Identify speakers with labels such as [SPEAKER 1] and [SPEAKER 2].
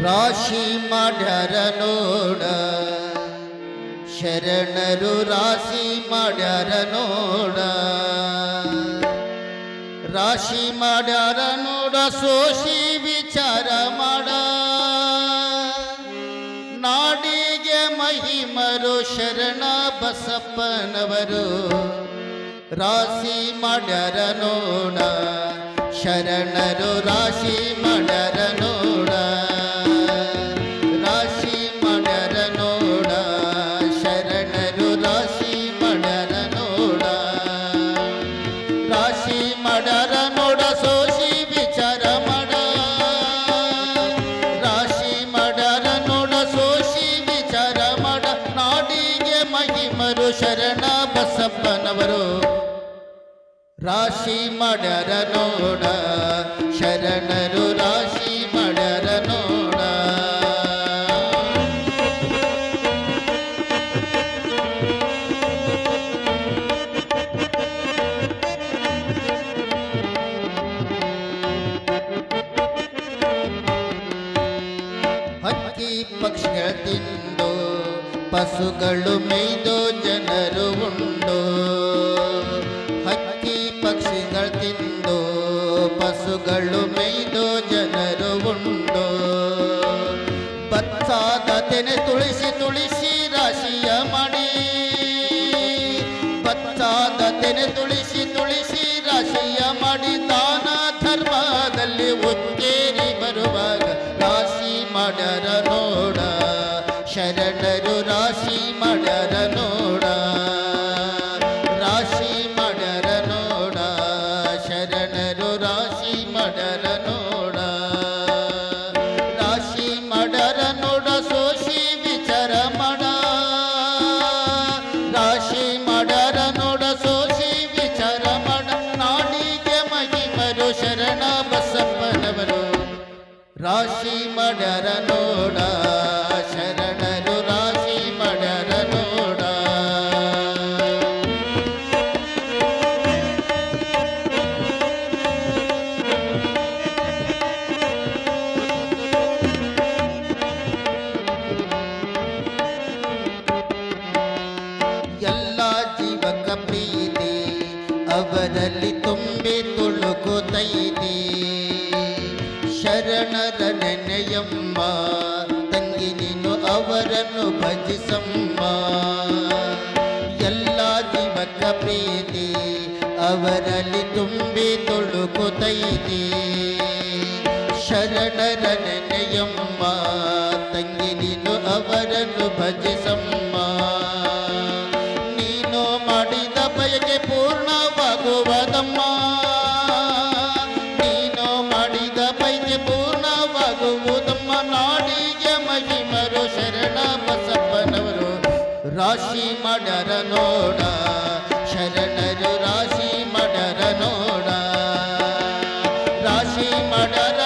[SPEAKER 1] ರಾಶಿ ಮಾಡ್ಯಾರ ನೋಡ ಶರಣರು ರಾಶಿ ಮಾಡ್ಯಾರ ನೋಡ ರಾಶಿ ಮಾಡ್ಯಾರ ನೋಡ ಸೋಷಿ ವಿಚಾರ ಮಾಡ ನಾಡಿಗೆ ಮಹಿಮರು ಶರಣ ಬಸಪ್ಪನವರು ರಾಶಿ ಮಾಡ್ಯಾರ ನೋಡ ಶರಣರು ರಾಶಿ ಮಾಡ್ಯಾರ ನೋಡ ರಾಶಿ ಮಾಡ್ಯಾರ ನೋಡ ಶರಣರು ರಾಶಿ ಮಾಡ್ಯಾರ ನೋಡ ರಾಶಿ ಮಾಡ್ಯಾರ ನೋಡ ಸೋಷಿ ವಿಚಾರ ಮಾಡ ರಾಶಿ ಮಾಡ್ಯಾರ ನೋಡ ಸೋಷಿ ವಿಚಾರ ಮಾಡ ನಾಡಿಗೆ ಮಹಿಮರು ಶರಣ ಬಸಪ್ಪನವರು ರಾಶಿ ಮಾಡ್ಯಾರ ನೋಡ ಶರಣರು ರಾಶಿ ಮಾಡ್ಯಾರ ನೋಡ ಹಕ್ಕಿ ಪಕ್ಷಿಗಳ ತಿಂದು ಪಶುಗಳು ಮೇಯ್ದು ಜನರು ಉಂಡು ಹಕ್ಕಿ ಪಕ್ಷಿಗಳು ತಿಂದು ಪಶುಗಳು ಮೇಯ್ದು ಜನರು ಉಂಡು ಬತ್ತಾದ ತೆನೆ ತುಳಿಸಿ ತುಳಿಸಿ ರಾಶಿಯ ಮಾಡಿ ಬತ್ತಾದ ತೆನೆ ತುಳಿಸಿ ತುಳಿಸಿ ರಾಶಿಯ ಮಾಡಿ ದಾನ ಧರ್ಮದಲ್ಲಿ ಉತ್ತೇರಿ ಬರುವಾಗ ರಾಶಿ ಮಾಡ್ಯಾರ ನೋಡ ಶರಣರು ರಾಶಿ ಮಾಡ್ಯಾರ ನೋಡ ರಾಶಿ ಮಾಡ್ಯಾರ ನೋಡ ಶರಣರು ರಾಶಿ ಮಾಡ್ಯಾರ ನೋಡ ರಾಶಿ ಮಾಡ್ಯಾರ ನೋಡ ಸೋಷಿ ವಿಚಾರ ಮಾಡ ರಾಶಿ ಮಾಡ್ಯಾರ ನೋಡ ಸೋಷಿ ವಿಚಾರ ಮಾಡ ನಾಡಿಗೆ ಮಹಿಮರು ಶರಣ ಬಸಪ್ಪನವರು ರಾಶಿ ಮಾಡ್ಯಾರ ನೋಡ ಶರಣರು ರಾಶಿ ಮಾಡ್ಯಾರ ನೋಡ ಎಲ್ಲ ಜೀವಕ ಪ್ರೀತಿ ಅವರಲ್ಲಿ ತುಂಬಿ ತುಳುಕುತ್ತೈತಿ ಶರಣರ ನೆನೆಯಮ್ಮ ತಂಗಿ ನೀನು ಅವರನ್ನು ಭಜಿಸಮ್ಮ ಎಲ್ಲ ಜೀವಕ ಪ್ರೀತಿ ಅವರಲ್ಲಿ ತುಂಬಿ ತುಳುಕುತ್ತೈತಿ ಶರಣರ ನೆನೆಯಮ್ಮ ತಂಗಿ ನೀನು ಅವರನ್ನು ಭಜಿಸಮ್ಮ ನೀನು ಮಾಡಿದ ಬಯಕೆ ಪೂರ್ಣವಾಗುವುದಮ್ಮ ನೀನು ಮಾಡಿದ ಬಯಕೆ ಪೂರ್ಣವಾಗುವುದಮ್ಮ ನಾಡಿಗೆ ಮಹಿಮರು ಶರಣ ಬಸಪ್ಪನವರು ರಾಶಿ ಮಾಡ್ಯಾರ ನೋಡ ಶರಣರು ರಾಶಿ ಮಾಡ್ಯಾರ ನೋಡ ರಾಶಿ ಮಾಡ್ಯಾರ